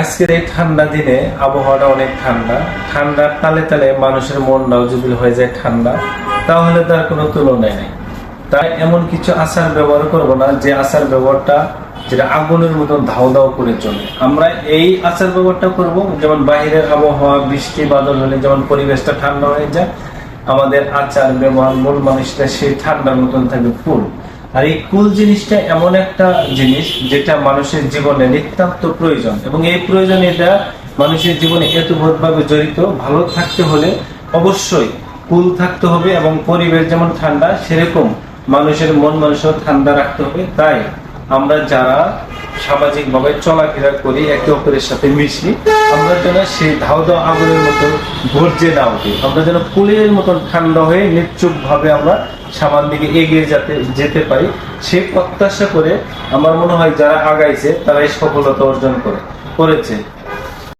আজকের এই ঠান্ডা দিনে আবহাওয়াটা অনেক ঠান্ডা, ঠান্ডার তালে তালে মানুষের মনটাও যদি হয়ে যায় ঠান্ডা, তাহলে তার কোনো তুলনায় নেই। তাই এমন কিছু আচার ব্যবহার করব না যে আচার ব্যবহারটা যেটা আগুনের মতন ধাও ধাও করে চলে। আমরা এই আচার ব্যবহারটা করব যেমন বাহিরের আবহাওয়া বৃষ্টি বাদল হলে যেমন পরিবেশটা ঠান্ডা হয়ে যায়, আমাদের আচার ব্যবহার মূল মানুষটা সেই ঠান্ডার মতন থাকবে ফুল। আর এই কুল জিনিসটা এমন একটা জিনিস যেটা মানুষের জীবনে নিতান্ত প্রয়োজন, এবং এই প্রয়োজন এটা মানুষের জীবনে এতভাবে জড়িত। ভালো থাকতে হলে অবশ্যই কুল থাকতে হবে, এবং পরিবেশ যেমন ঠান্ডা সেরকম মানুষের মন মানুষও ঠান্ডা রাখতে হবে। তাই আমরা যারা সামাজিক ভাবে চলাফেরা করি, একে অপরের সাথে মিশি, আমরা যেন সেই ধাও ধাও আগুনের মতো গর্জে না উঠি, আমরা যেন কুলের মতন ঠান্ডা হয়ে নিশ্চুপ ভাবে আমরা সামান দিকে এগিয়ে যেতে পারি, সে প্রত্যাশা করে আমার মনে হয় যারা আগাইছে তারাই সফলতা অর্জন করেছে।